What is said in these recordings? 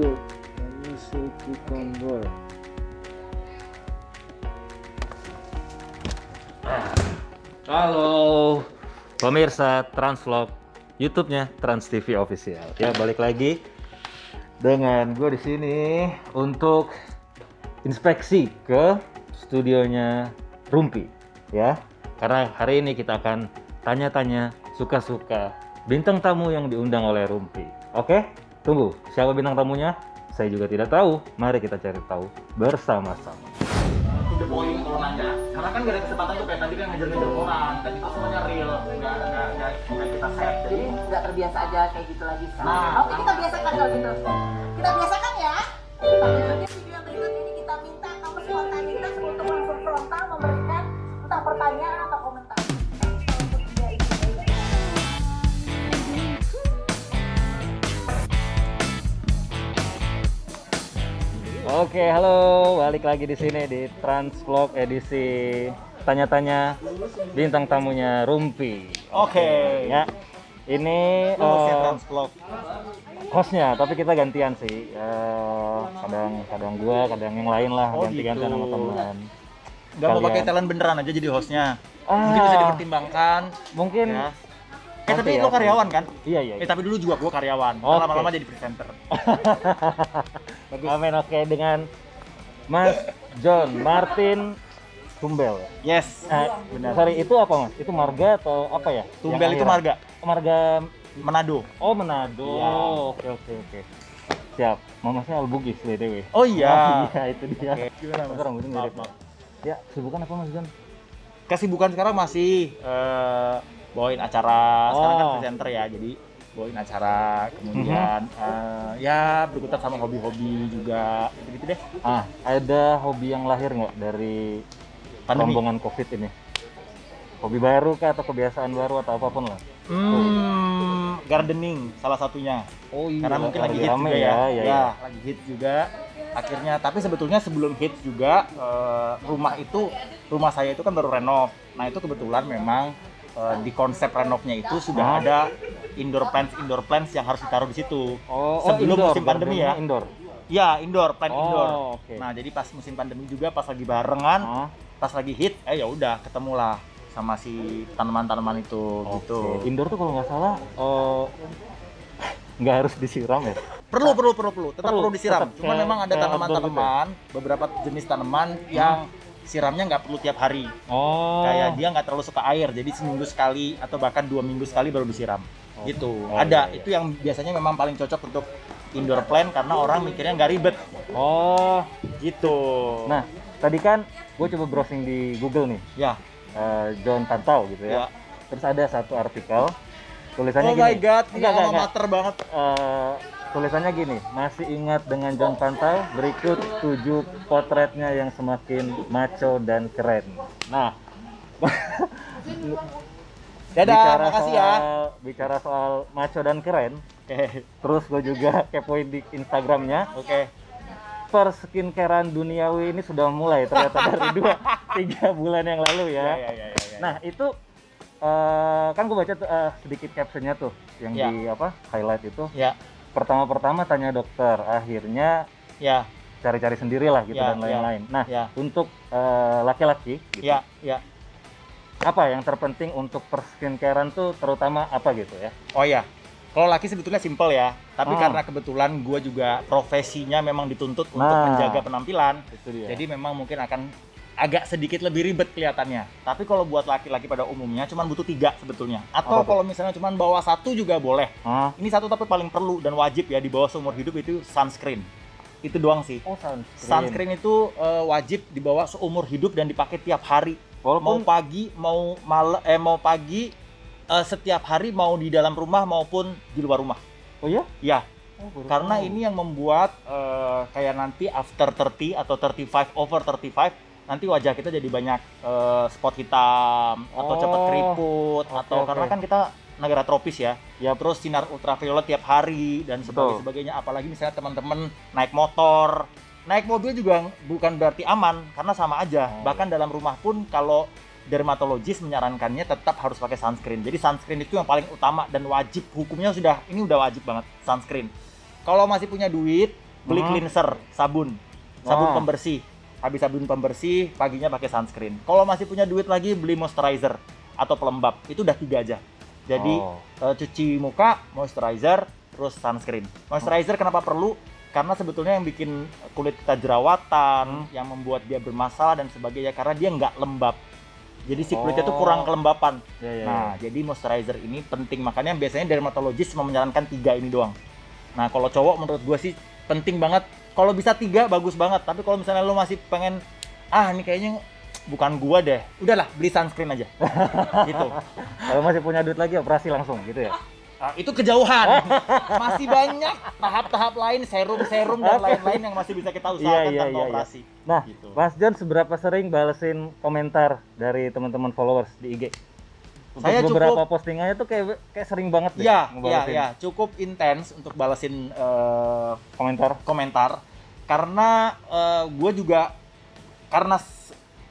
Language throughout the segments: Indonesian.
untuk menyusul cucumber. Halo pemirsa Transvlog, YouTube-nya Trans TV Official. Ya, balik lagi dengan gue di sini untuk inspeksi ke studionya Rumpi, ya. Karena hari ini kita akan tanya-tanya suka-suka bintang tamu yang diundang oleh Rumpi. Oke, tunggu. Siapa bintang tamunya? Saya juga tidak tahu. Mari kita cari tahu bersama-sama. Udah boring kalau nanya, karena kan gak ada kesempatan tuh kayak tadi kan ngejar-ngejar orang, dan itu semuanya real, nggak kita set, jadi nggak terbiasa aja kayak gitu lagi sekarang. Nah. Oke, kita biasakan kalau gitu. Kita biasakan ya. Lanjutnya video berikut ini kita minta kamu spontanitas untuk langsung frontal memberikan entah pertanyaan atau komentar. Untuk dia itu. Oke, halo, balik lagi di sini di Transvlog edisi tanya-tanya bintang tamunya Rumpi. Oke. Ya, ini Transvlog. hostnya, tapi kita gantian sih. Kadang gua, kadang yang lain lah, Oh, ganti-gantian gitu. sama teman. Nggak mau pakai Kalian. talent beneran aja jadi hostnya. Ah. Mungkin bisa dipertimbangkan. Mungkin Ya. nanti Tapi ya. lo karyawan kan? Iya, iya. Tapi dulu juga gua karyawan. Oke. Lama-lama jadi presenter. Bagus. Amin, oke, dengan Mas John Martin Tumbel. Yes. Benar. Sorry, itu apa Mas? Itu marga atau apa ya? Tumbel Yang itu akhiran? marga. Marga. Manado. Oh, Manado. Iya. Oke. Siap. Mamasnya Albugis BTW. Oh iya. Iya, itu dia. Oke. Gimana, Mas? Masa rambutnya mirip. Maaf. Ya, sibukan apa Mas John? Kesibukan sekarang masih bawain acara. Sekarang kan Oh. presenter ya, jadi bawain acara, kemudian ya berkutat sama hobi-hobi juga, gitu deh. Ada hobi yang lahir nggak dari Pandemi. rombongan COVID ini? Hobi baru kah atau kebiasaan baru atau apapun lah? Gardening salah satunya. Oh iya. Karena mungkin lagi hit rame juga ya. ya. Lagi hit juga. Akhirnya, tapi sebetulnya sebelum hit juga rumah saya itu kan baru renov. Nah, itu kebetulan memang di konsep renovnya itu sudah ada indoor plants yang harus ditaruh di situ. Sebelum indoor, musim pandemi ya. Indoor. Ya, plant indoor. Oke. Nah, jadi pas musim pandemi juga pas lagi barengan, pas lagi hit, ya udah ketemulah sama si tanaman-tanaman itu gitu. Oke. Indoor tuh kalau nggak salah nggak harus disiram ya? Perlu, tetap perlu disiram. tetap Cuman kayak- memang ada kayak outdoor tanaman-tanaman, beberapa jenis tanaman yang siramnya nggak perlu tiap hari. Kayak dia nggak terlalu suka air, jadi seminggu sekali atau bahkan 2 minggu sekali baru disiram. Gitu. Oh, Ada, iya. itu yang biasanya memang paling cocok untuk indoor plant karena orang mikirnya nggak ribet. Oh, Gitu. nah tadi kan gue coba browsing di Google nih, Ya. John Pantau gitu ya. Ya. Terus ada satu artikel tulisannya Oh gini. my god, ini Enggak. alma mater banget. Tulisannya gini, masih ingat dengan John Pantau? Berikut 7 potretnya yang semakin macho dan keren. Nah, Dadah, makasih ya. bicara soal macho dan keren, Oke. terus gue juga kepoin di Instagramnya. Oke. Perskincarean duniawi ini sudah mulai ternyata dari 2-3 bulan yang lalu ya. Ya. Nah itu kan gue baca tuh, sedikit captionnya tuh yang Ya. di highlight itu. Ya. Pertama tanya dokter, akhirnya Ya. cari-cari sendiri lah gitu Ya, dan lain-lain. Nah Ya. untuk laki-laki, gitu, Ya. apa yang terpenting untuk perskincarean tuh terutama apa gitu ya? Oh ya, kalau laki sebetulnya simpel ya, tapi Ah. karena kebetulan gue juga profesinya memang dituntut untuk Nah. menjaga penampilan, Itu dia. jadi memang mungkin akan agak sedikit lebih ribet kelihatannya. Tapi kalau buat laki-laki pada umumnya cuma butuh 3 sebetulnya. Atau Apa tuh? kalau misalnya cuma bawa 1 juga boleh. Hah? Ini 1 tapi paling perlu dan wajib ya dibawa seumur hidup itu sunscreen. Itu doang sih. Oh, sunscreen. Sunscreen itu wajib dibawa seumur hidup dan dipakai tiap hari. Mau Walaupun pagi, mau pagi, setiap hari, mau di dalam rumah maupun di luar rumah. oh ya? Ya, Oh, baru karena tahu. ini yang membuat kayak nanti after 30 atau 35 over 35 nanti wajah kita jadi banyak spot hitam atau cepat Oh, keriput oke, atau oke. karena kan kita negara tropis ya. Ya terus sinar ultraviolet tiap hari dan Betul. sebagainya. Apalagi misalnya teman-teman naik motor, naik mobil juga bukan berarti aman karena sama aja. Oh. Bahkan dalam rumah pun kalau dermatologis menyarankannya tetap harus pakai sunscreen. Jadi sunscreen itu yang paling utama dan wajib, hukumnya sudah ini udah wajib banget sunscreen. Kalau masih punya duit, beli cleanser, sabun pembersih. Habis sabun pembersih, paginya pakai sunscreen. Kalau masih punya duit lagi, beli moisturizer atau pelembab. Itu udah 3 aja. Jadi cuci muka, moisturizer, terus sunscreen. Moisturizer kenapa perlu? Karena sebetulnya yang bikin kulit kita jerawatan, yang membuat dia bermasalah dan sebagainya, karena dia nggak lembab. Jadi si kulitnya tuh kurang kelembapan. Nah, jadi moisturizer ini penting. Makanya biasanya dermatologis cuma menyarankan 3 ini doang. Nah, kalau cowok menurut gue sih penting banget. Kalau bisa 3 bagus banget. Tapi kalau misalnya lo masih pengen, ini kayaknya bukan gua deh, udahlah beli sunscreen aja. Gitu. Kalau masih punya duit lagi operasi langsung gitu ya. Itu kejauhan. Masih banyak tahap-tahap lain, serum-serum dan lain-lain yang masih bisa kita usahakan tanpa operasi. Nah, gitu. Mas John seberapa sering balesin komentar dari teman-teman followers di IG? Saya beberapa postingannya tuh kayak sering banget deh. Iya, cukup intens untuk balesin komentar. Karena gue juga, karena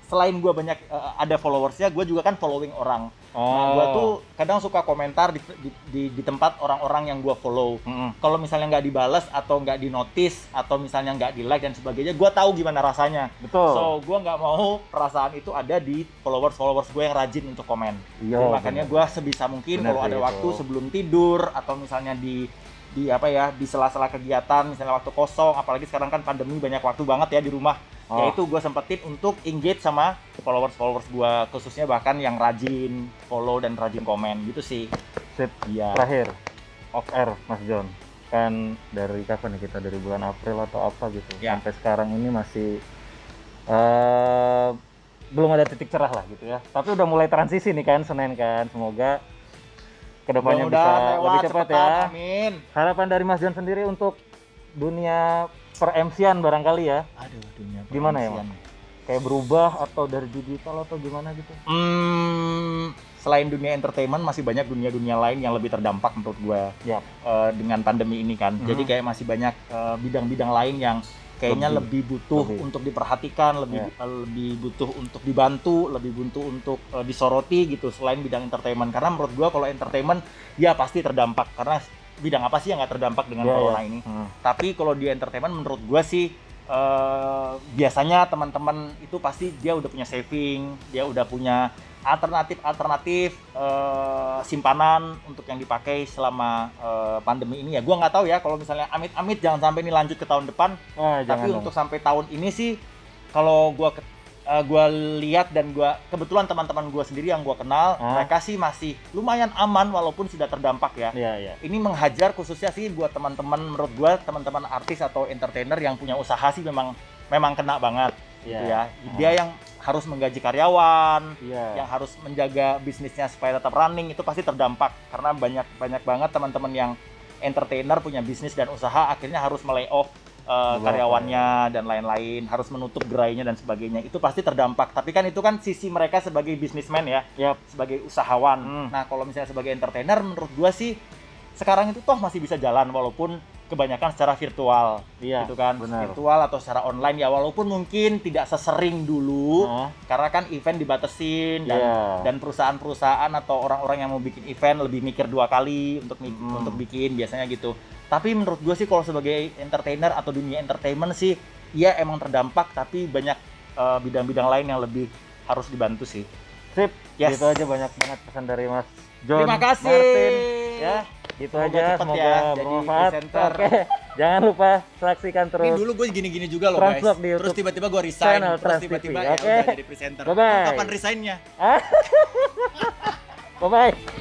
selain gue banyak ada followersnya, gue juga kan following orang. Nah, gue tuh kadang suka komentar di tempat orang-orang yang gue follow. Kalau misalnya nggak dibales atau nggak dinotis atau misalnya nggak di like dan sebagainya, gue tahu gimana rasanya. Betul. So gue nggak mau perasaan itu ada di followers gue yang rajin untuk komen. Jadi makanya gue sebisa mungkin kalau ada waktu sebelum tidur atau misalnya di sela-sela kegiatan, misalnya waktu kosong, apalagi sekarang kan pandemi banyak waktu banget ya di rumah. Yaitu gue sempetin untuk engage sama followers gue, khususnya bahkan yang rajin follow dan rajin komen gitu sih. Sip. Iya. Terakhir off air Mas John, kan dari kapan nih kita, dari bulan April atau apa gitu sampai sekarang ini masih belum ada titik cerah lah gitu ya, tapi udah mulai transisi nih kan, Senin kan, semoga kedepannya bisa lebih cepat ya. Amin. Harapan dari Mas John sendiri untuk dunia per-MC-an barangkali ya. Aduh, dunia per-MC-an. Gimana ya, Mas? Kayak berubah atau dari digital atau gimana gitu? Selain dunia entertainment, masih banyak dunia-dunia lain yang lebih terdampak menurut gue dengan pandemi ini kan. Jadi kayak masih banyak bidang-bidang lain yang kayaknya lebih butuh untuk diperhatikan, lebih butuh untuk dibantu, lebih butuh untuk disoroti gitu selain bidang entertainment. Karena menurut gua kalau entertainment ya pasti terdampak, karena bidang apa sih yang nggak terdampak dengan corona ini. Tapi kalau di entertainment menurut gua sih biasanya teman-teman itu pasti dia udah punya saving, dia udah punya alternatif simpanan untuk yang dipakai selama pandemi ini ya. Gua nggak tahu ya kalau misalnya amit-amit jangan sampai ini lanjut ke tahun depan. Tapi untuk sampai tahun ini sih kalau gua lihat dan kebetulan teman-teman gua sendiri yang gua kenal, mereka sih masih lumayan aman walaupun sudah terdampak ya. Ini menghajar khususnya sih buat teman-teman, menurut gua teman-teman artis atau entertainer yang punya usaha sih memang kena banget. Gitu ya. Dia yang harus menggaji karyawan, yang harus menjaga bisnisnya supaya tetap running, itu pasti terdampak karena banyak banget teman-teman yang entertainer punya bisnis dan usaha akhirnya harus melay-off karyawannya dan lain-lain, harus menutup gerainya dan sebagainya. Itu pasti terdampak. Tapi kan itu kan sisi mereka sebagai bisnismen ya, sebagai usahawan. Nah, kalau misalnya sebagai entertainer menurut gua sih sekarang itu toh masih bisa jalan walaupun kebanyakan secara virtual, gitu kan, virtual atau secara online ya, walaupun mungkin tidak sesering dulu, karena kan event dibatesin dan perusahaan-perusahaan atau orang-orang yang mau bikin event lebih mikir 2 kali untuk bikin biasanya gitu. Tapi menurut gue sih kalau sebagai entertainer atau dunia entertainment sih, ya emang terdampak, tapi banyak bidang-bidang lain yang lebih harus dibantu sih. Sip, gitu aja, banyak banget pesan dari Mas John. Terima kasih. Martin, ya. Gitu aja, semoga bermanfaat. Oke, jangan lupa saksikan terus. Ini dulu gue gini-gini juga loh guys. Terus tiba-tiba gue resign, terus tiba-tiba ya udah jadi presenter. Bye-bye. Kapan resignnya? Bye-bye.